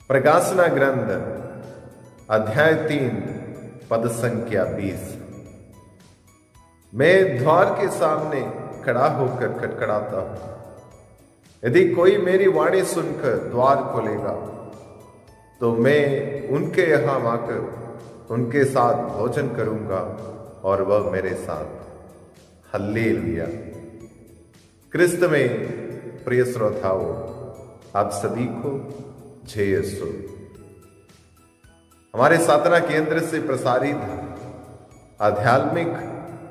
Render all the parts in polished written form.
प्रकाशना ग्रंथ अध्याय 3 पद संख्या 20। मैं द्वार के सामने खड़ा होकर खटखटाता हूं। यदि कोई मेरी वाणी सुनकर द्वार खोलेगा तो मैं उनके यहां आकर उनके साथ भोजन करूंगा और वह मेरे साथ। हल्लेलुया। क्रिस्त में प्रिय श्रोताओं, आप सभी को जय यीशु। हमारे साधना केंद्र से प्रसारित आध्यात्मिक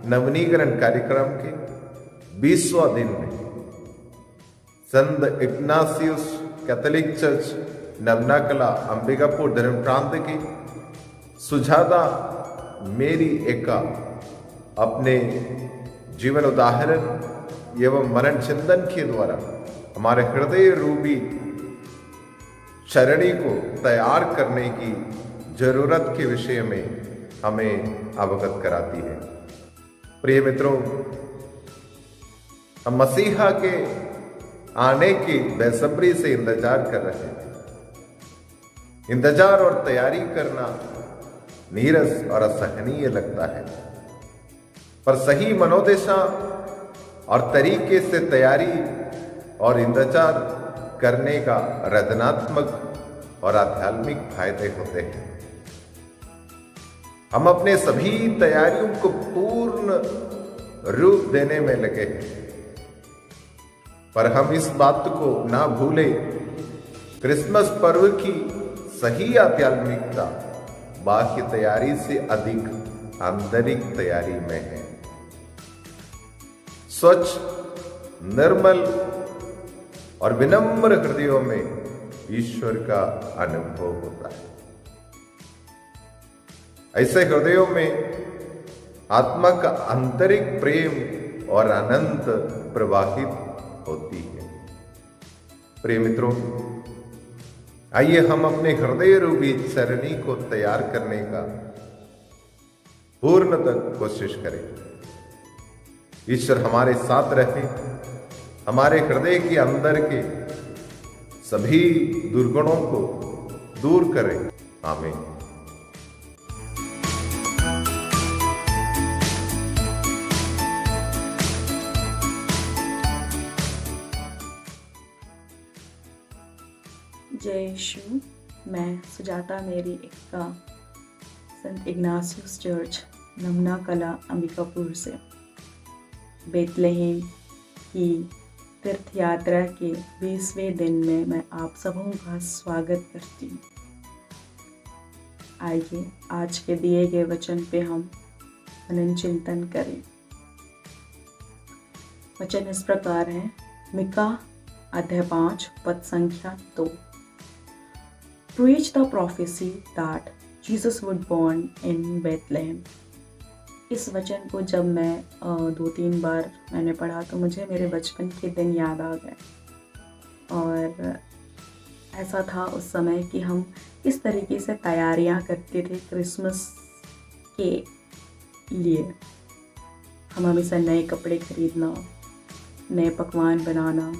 नवनीकरण कार्यक्रम के 20वां दिन में संत इग्नासियस कैथोलिक चर्च नवनाकला अंबिकापुर धर्म प्रांत की सुजाता मेरी एका अपने जीवन उदाहरण एवं मरण चिंतन के द्वारा हमारे हृदय रूपी चरणी को तैयार करने की जरूरत के विषय में हमें अवगत कराती है। प्रिय मित्रों, हम मसीहा के आने की बेसब्री से इंतजार कर रहे हैं। इंतजार और तैयारी करना नीरस और असहनीय लगता है, पर सही मनोदशा और तरीके से तैयारी और इंतजार करने का रचनात्मक और आध्यात्मिक फायदे होते हैं। हम अपने सभी तैयारियों को पूर्ण रूप देने में लगे हैं, पर हम इस बात को ना भूलें, क्रिसमस पर्व की सही आध्यात्मिकता बाह्य तैयारी से अधिक आंतरिक तैयारी में है। स्वच्छ, निर्मल और विनम्र हृदयों में ईश्वर का अनुभव होता है। ऐसे हृदयों में आत्मा का आंतरिक प्रेम और आनंद प्रवाहित होती है। प्रिय मित्रों, आइए हम अपने हृदय रूपी चरणी को तैयार करने का पूर्णतः कोशिश करें। ईश्वर हमारे साथ रहे, हमारे हृदय के अंदर के सभी दुर्गुणों को दूर करें। आमीन। जय यीशु। मैं सुजाता मेरी एक्का संत इग्नासियस चर्च नवनाकला अंबिकापुर से बेतलहम की तीर्थ यात्रा के 20वें दिन में मैं आप सबों का स्वागत करती हूँ। आइए आज के दिए गए वचन पे हम मनन चिंतन करें। वचन इस प्रकार है। मिका अध्याय 5 पद संख्या 2। Preach the prophecy that Jesus would born in Bethlehem। इस वचन को जब मैं 2-3 बार मैंने पढ़ा तो मुझे मेरे बचपन के दिन याद आ गए। और ऐसा था उस समय कि हम इस तरीके से तैयारियां करते थे क्रिसमस के लिए। हम हमेशा नए कपड़े खरीदना, नए पकवान बनाना,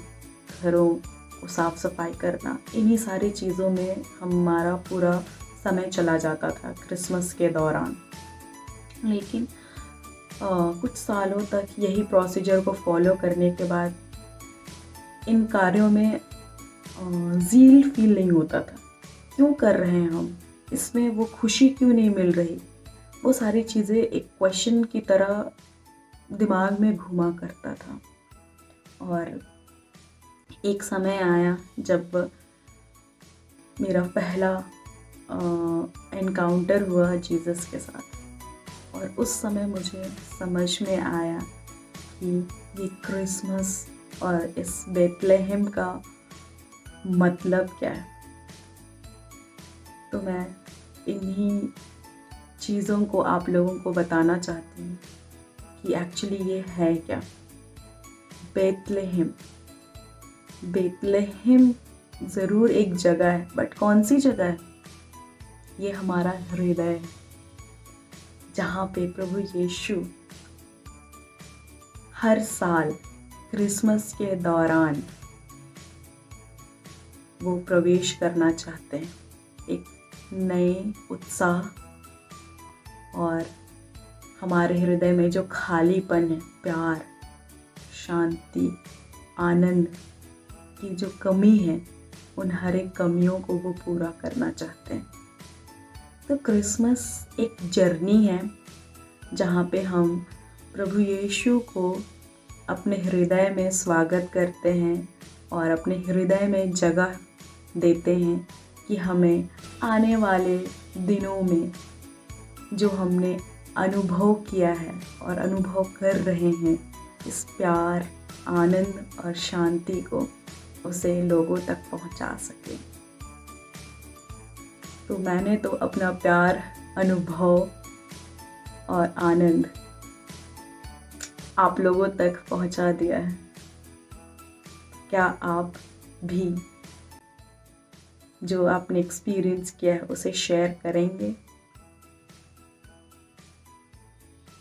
घरों को साफ सफाई करना, इन्हीं सारी चीज़ों में हमारा पूरा समय चला जाता था क्रिसमस के दौरान। लेकिन कुछ सालों तक यही प्रोसीजर को फॉलो करने के बाद इन कार्यों में ज़ील फील नहीं होता था। क्यों कर रहे हैं हम, इसमें वो खुशी क्यों नहीं मिल रही, वो सारी चीज़ें एक क्वेश्चन की तरह दिमाग में घुमा करता था। और एक समय आया जब मेरा पहला एनकाउंटर हुआ जीसस के साथ, और उस समय मुझे समझ में आया कि ये क्रिसमस और इस बेथलेहम का मतलब क्या है। तो मैं इन्हीं चीज़ों को आप लोगों को बताना चाहती हूँ कि एक्चुअली ये है क्या। बेथलेहम ज़रूर एक जगह है, बट कौन सी जगह है? ये हमारा हृदय है, जहाँ पे प्रभु यीशु हर साल क्रिसमस के दौरान वो प्रवेश करना चाहते हैं। एक नए उत्साह और हमारे हृदय में जो खालीपन है, प्यार, शांति, आनंद की जो कमी है, उन हर एक कमियों को वो पूरा करना चाहते हैं। तो क्रिसमस एक जर्नी है जहाँ पे हम प्रभु यीशु को अपने हृदय में स्वागत करते हैं और अपने हृदय में जगह देते हैं कि हमें आने वाले दिनों में जो हमने अनुभव किया है और अनुभव कर रहे हैं, इस प्यार, आनंद और शांति को उसे लोगों तक पहुंचा सके। तो मैंने तो अपना प्यार, अनुभव और आनंद आप लोगों तक पहुंचा दिया है। क्या आप भी जो आपने एक्सपीरियंस किया है उसे शेयर करेंगे?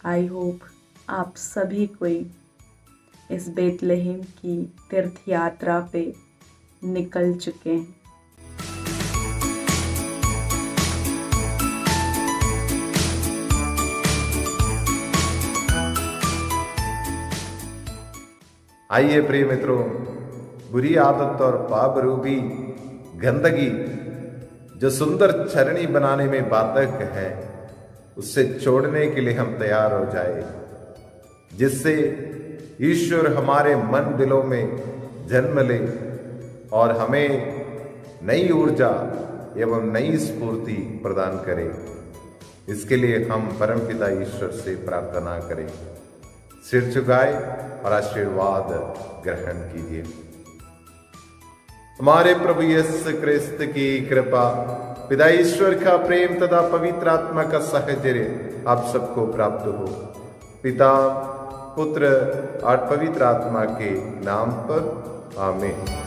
आई होप आप सभी कोई इस बेथलेहम की तीर्थ यात्रा पे निकल चुके हैं। आइए प्रिय मित्रों, बुरी आदत और पाप रूपी गंदगी जो सुंदर चरणी बनाने में बाधक है, उससे छोड़ने के लिए हम तैयार हो जाए, जिससे ईश्वर हमारे मन दिलों में जन्म ले और हमें नई ऊर्जा एवं नई स्फूर्ति प्रदान करे। इसके लिए हम परमपिता ईश्वर से प्रार्थना करें। सिर झुकाए और आशीर्वाद ग्रहण कीजिए। हमारे प्रभु यीशु क्रिस्त की कृपा, पिता ईश्वर का प्रेम तथा पवित्र आत्मा का साहचर्य आप सबको प्राप्त हो। पिता, पुत्र और पवित्र आत्मा के नाम पर आमीन।